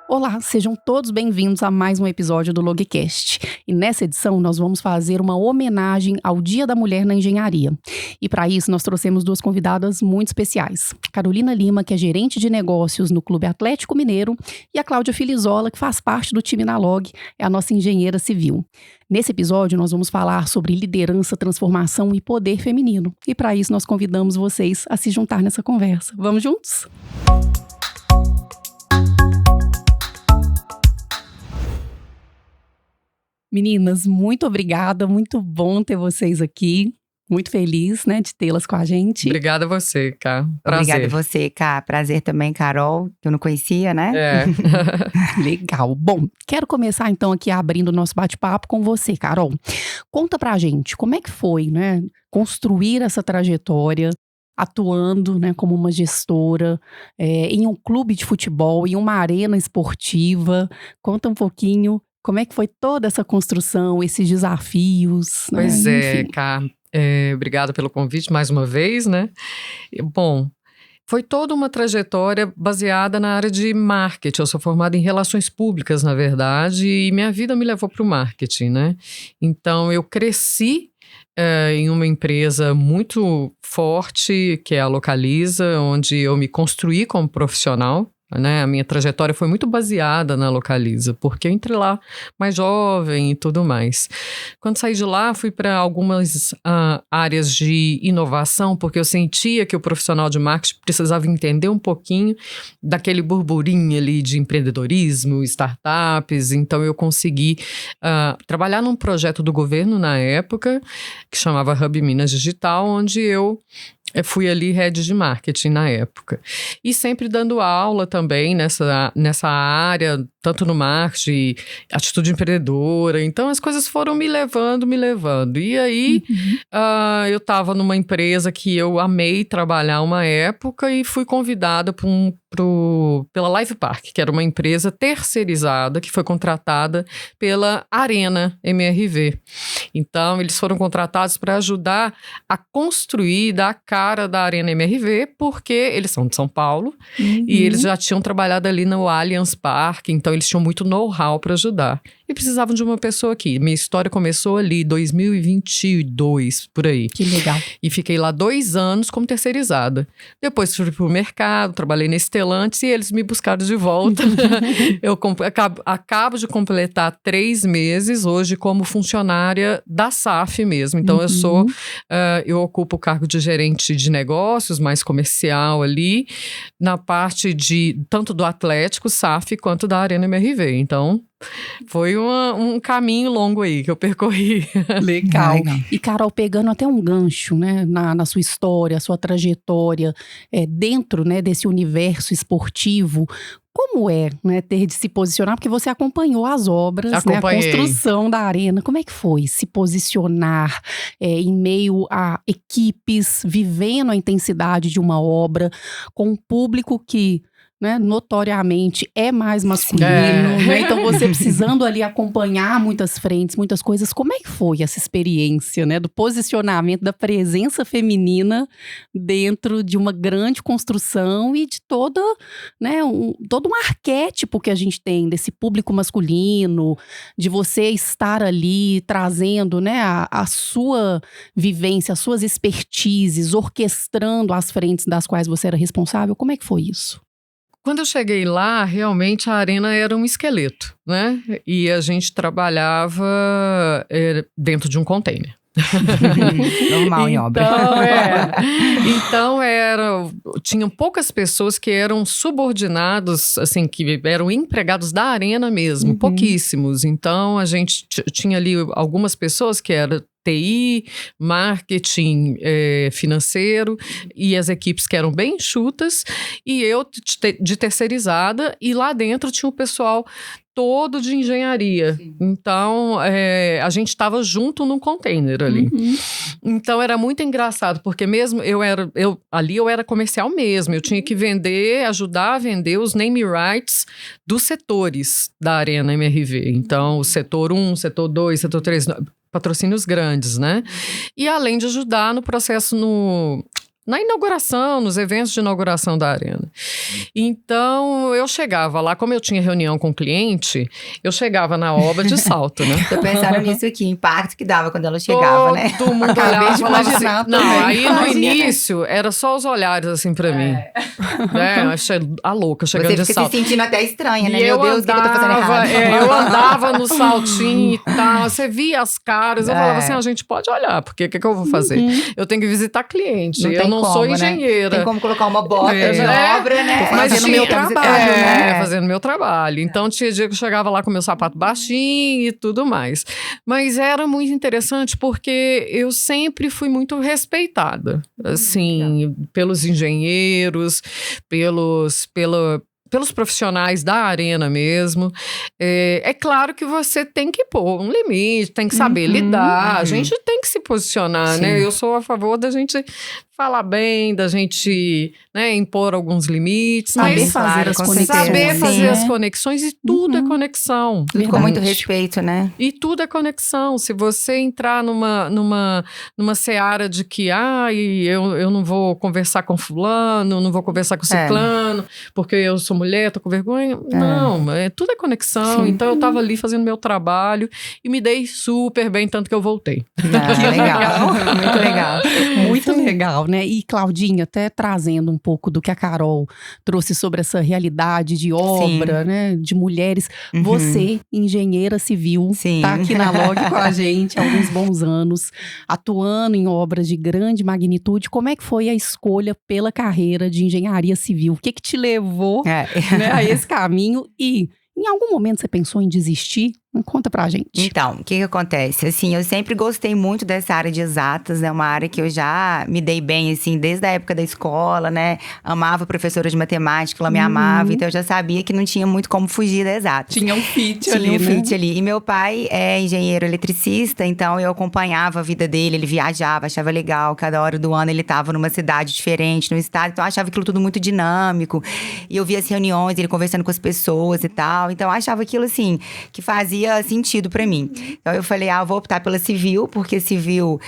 Olá, sejam todos bem-vindos a mais um episódio do Logcast. E nessa edição nós vamos fazer uma homenagem ao Dia da Mulher na Engenharia. E para isso nós trouxemos duas convidadas muito especiais. Carolina Lima, que é gerente de negócios no Clube Atlético Mineiro, e a Cláudia Filizola, que faz parte do time na Log, é a nossa engenheira civil. Nesse episódio nós vamos falar sobre liderança, transformação e poder feminino. E para isso nós convidamos vocês a se juntar nessa conversa. Vamos juntos? Meninas, muito obrigada, muito bom ter vocês aqui. Muito feliz, né, de tê-las com a gente. Obrigada a você, Cá. Prazer. Obrigada a você, Cá. Prazer também, Carol, que eu não conhecia, né? É. Legal. Bom, quero começar então aqui abrindo o nosso bate-papo com você, Carol. Conta pra gente, como é que foi, né, construir essa trajetória, atuando, né, como uma gestora em um clube de futebol, em uma arena esportiva. Conta um pouquinho como é que foi toda essa construção, esses desafios. Pois né? Enfim. Cá. Obrigada pelo convite mais uma vez, né? Bom, foi toda uma trajetória baseada na área de marketing. Eu sou formada em relações públicas, na verdade, e minha vida me levou para o marketing, né? Então, eu cresci em uma empresa muito forte, que é a Localiza, onde eu me construí como profissional. Né? A minha trajetória foi muito baseada na Localiza, porque eu entrei lá mais jovem e tudo mais. Quando saí de lá, fui para algumas áreas de inovação, porque eu sentia que o profissional de marketing precisava entender um pouquinho daquele burburinho ali de empreendedorismo, startups. Então eu consegui trabalhar num projeto do governo na época, que chamava Hub Minas Digital, onde eu fui ali head de marketing na época. E sempre dando aula também nessa área, tanto no marketing, atitude empreendedora. Então as coisas foram me levando. E aí eu estava numa empresa que eu amei trabalhar uma época e fui convidada pela Live Park, que era uma empresa terceirizada que foi contratada pela Arena MRV. Então eles foram contratados para ajudar a construir, dar a cara da Arena MRV, porque eles são de São Paulo e eles já tinham trabalhado ali no Allianz Parque, então eles tinham muito know-how para ajudar. E precisavam de uma pessoa aqui. Minha história começou ali, 2022, por aí. Que legal. E fiquei lá 2 anos como terceirizada. Depois fui pro mercado, trabalhei na Stellantis e eles me buscaram de volta. Eu acabo de completar 3 meses hoje como funcionária da SAF mesmo. Então eu ocupo o cargo de gerente de negócios, mais comercial ali, na parte tanto do Atlético, SAF, quanto da Arena MRV. Então, foi um caminho longo aí que eu percorri. Legal. E Carol, pegando até um gancho, né, na sua história, sua trajetória, dentro, né, desse universo esportivo, como né, ter de se posicionar? Porque você acompanhou as obras, né, a construção da arena. Como é que foi se posicionar em meio a equipes, vivendo a intensidade de uma obra, com um público que, né, notoriamente é mais masculino, né? Então você precisando ali acompanhar muitas frentes, muitas coisas. Como é que foi essa experiência, né, do posicionamento da presença feminina dentro de uma grande construção e de todo um arquétipo que a gente tem desse público masculino, de você estar ali trazendo, né, a sua vivência, as suas expertises, orquestrando as frentes das quais você era responsável? Como é que foi isso? Quando eu cheguei lá, realmente a arena era um esqueleto, né? E a gente trabalhava dentro de um container. Normal em obra. Então tinham poucas pessoas que eram subordinados, assim, que eram empregados da arena mesmo, pouquíssimos. Então a gente tinha ali algumas pessoas que eram TI, marketing financeiro e as equipes que eram bem enxutas e eu de terceirizada, e lá dentro tinha o pessoal todo de engenharia. Sim. Então, a gente estava junto num container ali. Então, era muito engraçado, porque mesmo eu era comercial mesmo, eu tinha que ajudar a vender os name rights dos setores da Arena MRV. Então, o setor 1, setor 2, setor 3... patrocínios grandes, né? E além de ajudar no processo na inauguração, nos eventos de inauguração da arena. Então, eu chegava lá, como eu tinha reunião com o cliente, eu chegava na obra de salto, né? Tô pensando nisso aqui, o impacto que dava quando ela chegava, né? Todo mundo Acabei olhava e de falava assim, imaginar não, também. aí no início era só os olhares assim pra mim. Né? Eu achei a louca chegando Você de fica salto. se sentindo até estranha, né? E Meu Deus, o que eu tô fazendo errado? eu andava no saltinho e tal, você via as caras, eu falava assim, a gente pode olhar, porque o que eu vou fazer? Eu tenho que visitar cliente, eu não sou engenheira. Né? Tem como colocar uma bota de obra, né? Tô fazendo meu trabalho, né? Fazendo meu trabalho. Então tinha dia que eu chegava lá com meu sapato baixinho e tudo mais. Mas era muito interessante porque eu sempre fui muito respeitada, assim, pelos engenheiros, pelos profissionais da arena mesmo. É claro que você tem que pôr um limite, tem que saber lidar, a gente tem que se posicionar, né? Eu sou a favor da gente falar bem, da gente, né, impor alguns limites. Saber mas fazer as conexões. Saber fazer as né? conexões e tudo é conexão. Com muito respeito, né? E tudo é conexão. Se você entrar numa seara de que eu não vou conversar com fulano, não vou conversar com ciclano, porque eu sou mulher, tô com vergonha. Não, tudo é conexão. Sim. Então eu tava ali fazendo meu trabalho e me dei super bem, tanto que eu voltei. Legal, muito legal. Muito legal, né? E Claudinha, até trazendo um pouco do que a Carol trouxe sobre essa realidade de obra, né? De mulheres. Você, engenheira civil, tá aqui na Log com a gente há alguns bons anos, atuando em obras de grande magnitude. Como é que foi a escolha pela carreira de engenharia civil? O que te levou né, a esse caminho? E em algum momento você pensou em desistir? Conta pra gente. Então, o que acontece? Assim, eu sempre gostei muito dessa área de exatas, né? Uma área que eu já me dei bem, assim, desde a época da escola, né? Amava a professora de matemática, ela me amava. Então, eu já sabia que não tinha muito como fugir da exatas. Tinha um fit ali, Tinha um né? fit ali. E meu pai é engenheiro eletricista, então eu acompanhava a vida dele. Ele viajava, achava legal. Cada hora do ano ele estava numa cidade diferente, num estado. Então, eu achava aquilo tudo muito dinâmico. E eu via as reuniões, ele conversando com as pessoas e tal. Então, eu achava aquilo, assim, que fazia sentido pra mim. Então eu falei, eu vou optar pela civil, porque civil,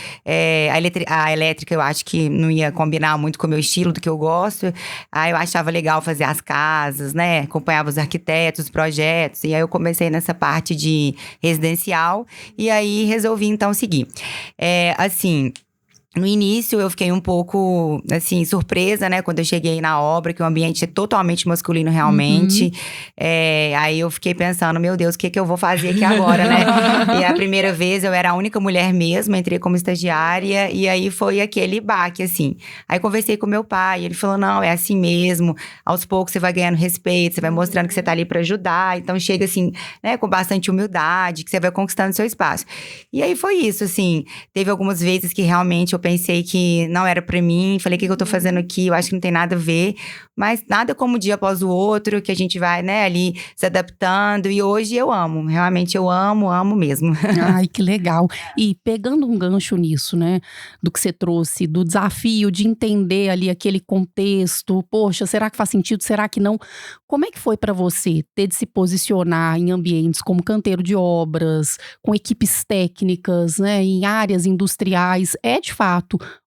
a elétrica eu acho que não ia combinar muito com o meu estilo, do que eu gosto. Aí eu achava legal fazer as casas, né? Acompanhava os arquitetos, os projetos. E aí eu comecei nessa parte de residencial. E aí resolvi então seguir. Assim, no início, eu fiquei um pouco, assim, surpresa, né? Quando eu cheguei na obra, que o ambiente é totalmente masculino, realmente. Aí eu fiquei pensando, meu Deus, o que eu vou fazer aqui agora, né? E a primeira vez, eu era a única mulher mesmo, entrei como estagiária. E aí, foi aquele baque, assim. Aí, conversei com meu pai, ele falou, não, é assim mesmo. Aos poucos, você vai ganhando respeito, você vai mostrando que você tá ali pra ajudar. Então, chega assim, né? Com bastante humildade, que você vai conquistando seu espaço. E aí, foi isso, assim. Teve algumas vezes que, realmente, eu pensei que não era pra mim, falei, o que eu tô fazendo aqui? Eu acho que não tem nada a ver, mas nada como um dia após o outro, que a gente vai, né, ali se adaptando, e hoje eu amo, realmente eu amo mesmo. Ai, que legal. E pegando um gancho nisso, né, do que você trouxe, do desafio de entender ali aquele contexto, poxa, será que faz sentido, será que não? Como é que foi pra você ter de se posicionar em ambientes como canteiro de obras, com equipes técnicas, né, em áreas industriais? É de fato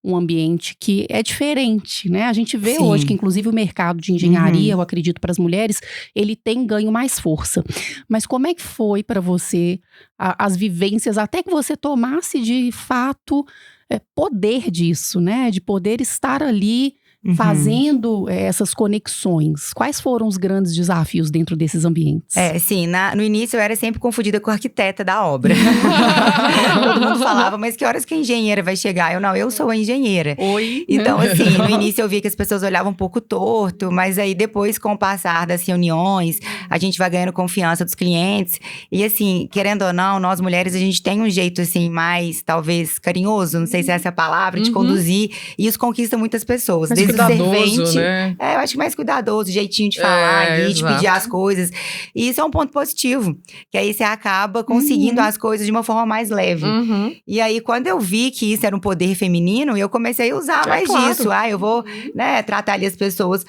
um ambiente que é diferente, né? A gente vê hoje que, inclusive, o mercado de engenharia, eu acredito, para as mulheres, ele tem ganho mais força. Mas como é que foi para você as vivências, até que você tomasse, de fato, poder disso, né? De poder estar ali fazendo essas conexões. Quais foram os grandes desafios dentro desses ambientes? Sim, no início eu era sempre confundida com a arquiteta da obra. Todo mundo falava, mas que horas que a engenheira vai chegar? Eu sou a engenheira. Oi. Então, assim, no início eu via que as pessoas olhavam um pouco torto, mas aí depois, com o passar das reuniões, a gente vai ganhando confiança dos clientes. E assim, querendo ou não, nós mulheres, a gente tem um jeito, assim, mais, talvez, carinhoso, não sei se é essa a palavra, de conduzir. E isso conquista muitas pessoas. Mas cuidadoso, servente. né? Eu acho que mais cuidadoso, jeitinho de falar ali, de pedir as coisas. E isso é um ponto positivo. Que aí você acaba conseguindo as coisas de uma forma mais leve. E aí, quando eu vi que isso era um poder feminino, eu comecei a usar mais disso. Eu vou, né, tratar ali as pessoas,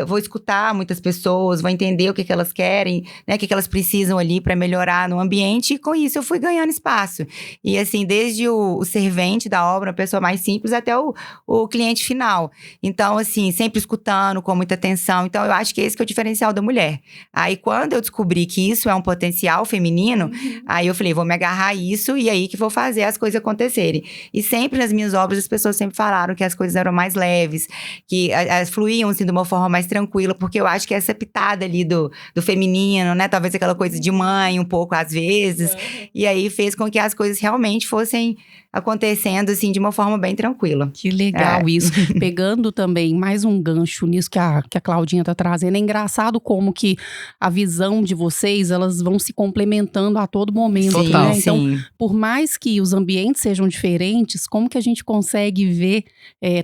vou escutar muitas pessoas, vou entender o que elas querem, né, o que elas precisam ali para melhorar no ambiente. E com isso eu fui ganhando espaço. E assim, desde o servente da obra, a pessoa mais simples, até o cliente final. Então, assim, sempre escutando, com muita atenção. Então, eu acho que esse que é o diferencial da mulher. Aí, quando eu descobri que isso é um potencial feminino, aí eu falei, vou me agarrar a isso e aí que vou fazer as coisas acontecerem. E sempre nas minhas obras, as pessoas sempre falaram que as coisas eram mais leves, que fluíam, assim, de uma forma mais tranquila, porque eu acho que essa pitada ali do feminino, né? Talvez aquela coisa de mãe, um pouco, às vezes. E aí, fez com que as coisas realmente fossem acontecendo, assim, de uma forma bem tranquila. Que legal isso. Pegando também mais um gancho nisso que a Claudinha tá trazendo. É engraçado como que a visão de vocês, elas vão se complementando a todo momento, Total. né? Então, por mais que os ambientes sejam diferentes, como que a gente consegue ver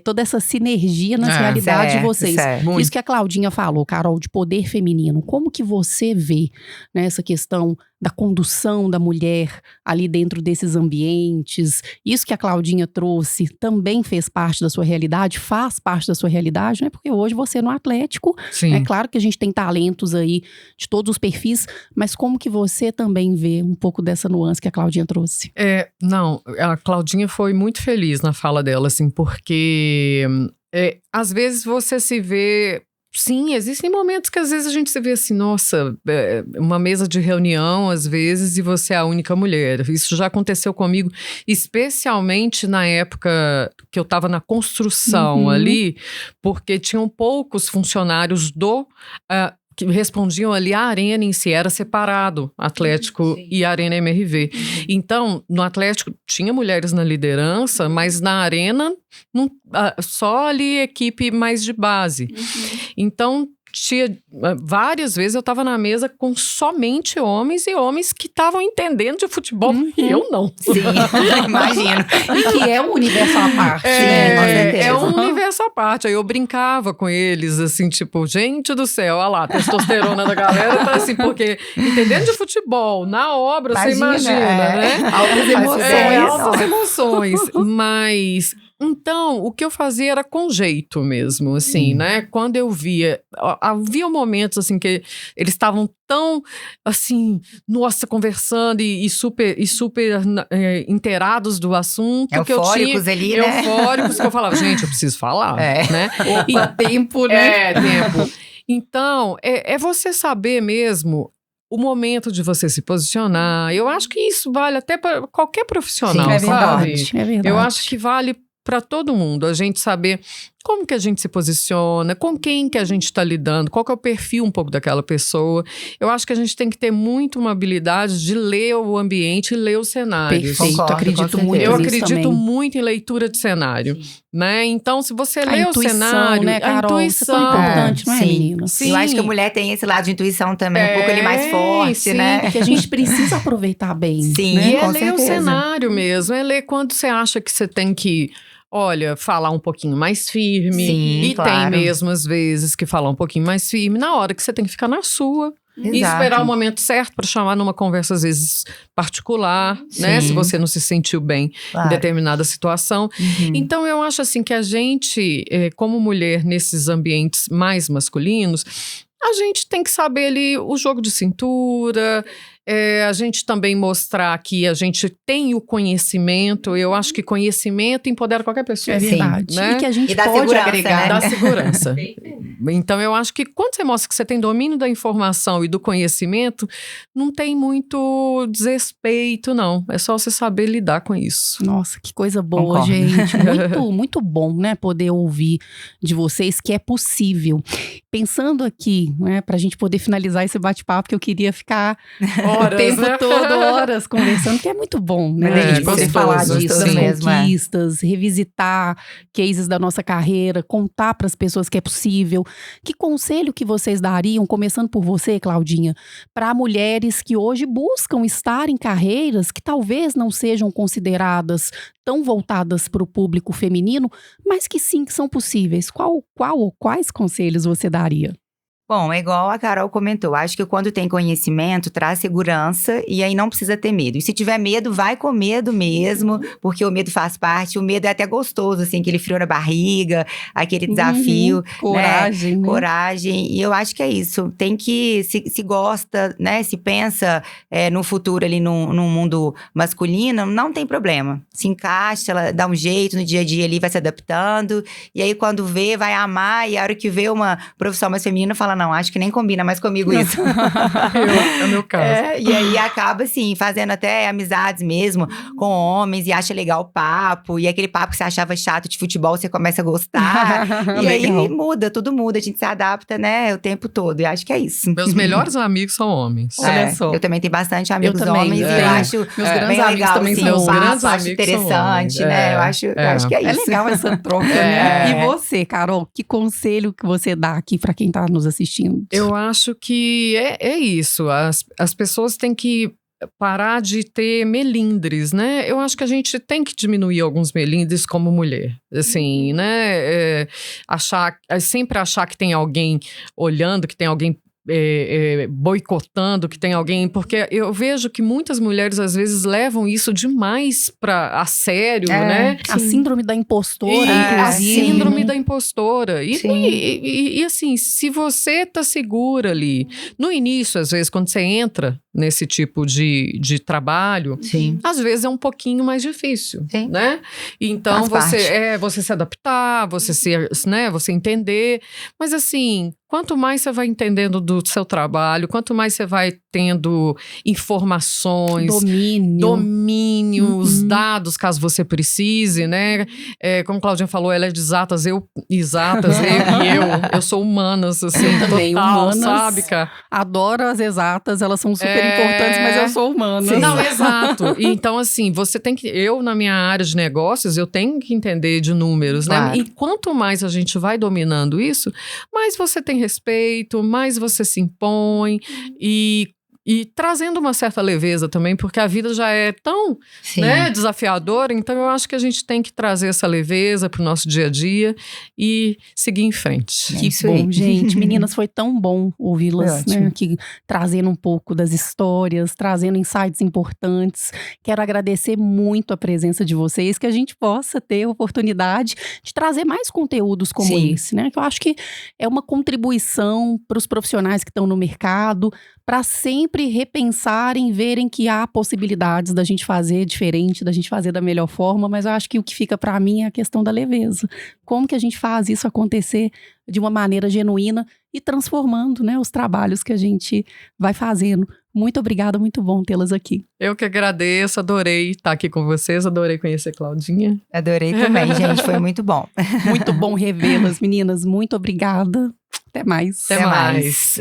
toda essa sinergia nas realidades de vocês? Isso que a Claudinha falou, Carol, de poder feminino. Como que você vê, né, essa questão da condução da mulher ali dentro desses ambientes? Isso que a Claudinha trouxe também fez parte da sua realidade, faz parte da sua realidade, né? Porque hoje você no Atlético, é claro que a gente tem talentos aí de todos os perfis, mas como que você também vê um pouco dessa nuance que a Claudinha trouxe? Não, a Claudinha foi muito feliz na fala dela, assim, porque às vezes você se vê. Sim, existem momentos que às vezes a gente se vê assim, nossa, uma mesa de reunião às vezes e você é a única mulher. Isso já aconteceu comigo, especialmente na época que eu estava na construção ali, porque tinham poucos funcionários que respondiam ali, a Arena em si era separado, Atlético e Arena MRV. Então, no Atlético tinha mulheres na liderança, mas na Arena só ali equipe mais de base. Então, várias vezes eu estava na mesa com somente homens e homens que estavam entendendo de futebol e eu não. Sim, imagino. E que é um universo à parte. É um universo à parte. Aí eu brincava com eles, assim, tipo, gente do céu, olha lá, a testosterona da galera tá assim, porque entendendo de futebol, na obra, você imagina, né? Altas emoções. Altas emoções. Mas... Então, o que eu fazia era com jeito mesmo, assim, né? Quando eu havia momentos, assim, que eles estavam tão, assim, conversando e super inteirados do assunto. Eufóricos ali, né? Eufóricos, que eu falava, gente, eu preciso falar, né? Tempo, né? Tempo. Então, é você saber mesmo o momento de você se posicionar. Eu acho que isso vale até para qualquer profissional, Sim, sabe? É verdade. Eu acho que vale para todo mundo, a gente saber como que a gente se posiciona, com quem que a gente está lidando, qual que é o perfil um pouco daquela pessoa. Eu acho que a gente tem que ter muito uma habilidade de ler o ambiente e ler o cenário. Perfeito, acredito muito Eu nisso acredito também. muito em leitura de cenário, né? Então, se você lê o intuição, cenário, né, Carol? a Isso é tão intuição... importante, não é, menina? Sim. Eu acho que a mulher tem esse lado de intuição também, um pouco ali mais forte, né? Que a gente precisa aproveitar bem. Sim, né? E com ler certeza. o cenário mesmo, é ler quando você acha que você tem que... Olha, falar um pouquinho mais firme. Sim, e claro. tem mesmo, às vezes, que falar um pouquinho mais firme na hora que você tem que ficar na sua. Exato. E esperar o momento certo para chamar numa conversa, às vezes, particular, né? Se você não se sentiu bem em determinada situação. Então, eu acho assim que a gente, como mulher nesses ambientes mais masculinos, a gente tem que saber ali o jogo de cintura... a gente também mostrar que a gente tem o conhecimento. Eu acho que conhecimento empodera qualquer pessoa. É verdade. Né? E que a gente dá pode segurança, agregar. né? Dá segurança. Então, eu acho que quando você mostra que você tem domínio da informação e do conhecimento, não tem muito desrespeito, não. É só você saber lidar com isso. Nossa, que coisa boa, Concordo. gente. Muito, muito bom, né? Poder ouvir de vocês que é possível. Pensando aqui, né? Pra gente poder finalizar esse bate-papo, que eu queria ficar Horas, o tempo né? todo, horas, conversando, que é muito bom, né? É, A gente poder gostoso, falar disso, gostoso das mesmo, conquistas, revisitar cases da nossa carreira, contar para as pessoas que é possível. Que conselho que vocês dariam, começando por você, Claudinha, para mulheres que hoje buscam estar em carreiras que talvez não sejam consideradas tão voltadas para o público feminino, mas que sim, que são possíveis. Qual ou quais conselhos você daria? Bom, é igual a Carol comentou, acho que quando tem conhecimento, traz segurança e aí não precisa ter medo. E se tiver medo, vai com medo mesmo, porque o medo faz parte, o medo é até gostoso, assim, aquele frio na barriga, aquele desafio. Coragem, né? Coragem, e eu acho que é isso, tem que, se gosta, né, se pensa no futuro ali num mundo masculino, não tem problema. Se encaixa, ela dá um jeito no dia a dia ali, vai se adaptando, e aí quando vê, vai amar, e a hora que vê uma profissão mais feminina, fala, não, acho que nem combina mais comigo isso. É o meu caso. E aí acaba, assim, fazendo até amizades mesmo com homens e acha legal o papo. E aquele papo que você achava chato de futebol, você começa a gostar. E aí muda, tudo muda. A gente se adapta, né, o tempo todo. E acho que é isso. Meus melhores amigos são homens. Olha só. Eu também tenho bastante amigos também, homens. E eu acho meus grandes bem amigos legal, também assim, são o homens. papo, acho interessante, né? Eu acho que é isso. É legal essa troca, né? E você, Carol, que conselho que você dá aqui para quem tá nos assistindo? Eu acho que é isso. As pessoas têm que parar de ter melindres, né? Eu acho que a gente tem que diminuir alguns melindres como mulher. Assim, né? Sempre achar que tem alguém olhando, que tem alguém boicotando, que tem alguém, porque eu vejo que muitas mulheres às vezes levam isso demais a sério, né? A síndrome da impostora, inclusive. A síndrome da impostora. Sim. E assim, se você tá segura ali, no início, às vezes, quando você entra nesse tipo de trabalho, Sim. às vezes é um pouquinho mais difícil, Sim. né? Então, você se adaptar, você entender, mas assim, quanto mais você vai entendendo do seu trabalho, quanto mais você vai tendo informações, domínio, os dados, caso você precise, né? Como a Claudinha falou, ela é de exatas, eu sou humanas, assim, também, total, humanas, sabe, cara? Adoro as exatas, elas são super importantes, mas eu sou humana. Sim. Não, exato. Então, assim, você tem que... Eu, na minha área de negócios, eu tenho que entender de números, né? Claro. E quanto mais a gente vai dominando isso, mais você tem respeito, mais você se impõe e trazendo uma certa leveza também, porque a vida já é tão desafiadora, então eu acho que a gente tem que trazer essa leveza pro nosso dia a dia e seguir em frente. Que bom, gente. Meninas, foi tão bom ouvi-las, né? Aqui, trazendo um pouco das histórias, trazendo insights importantes. Quero agradecer muito a presença de vocês, que a gente possa ter a oportunidade de trazer mais conteúdos como esse, né? Que eu acho que é uma contribuição para os profissionais que estão no mercado, para sempre repensarem, verem que há possibilidades da gente fazer diferente, da gente fazer da melhor forma, mas eu acho que o que fica para mim é a questão da leveza. Como que a gente faz isso acontecer de uma maneira genuína e transformando, né, os trabalhos que a gente vai fazendo. Muito obrigada, muito bom tê-las aqui. Eu que agradeço, adorei estar aqui com vocês, adorei conhecer a Claudinha. Adorei também, gente, foi muito bom. Muito bom revê-las, meninas, muito obrigada. Até mais. Até mais.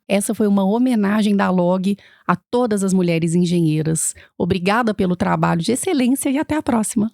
Essa foi uma homenagem da LOG a todas as mulheres engenheiras. Obrigada pelo trabalho de excelência e até a próxima.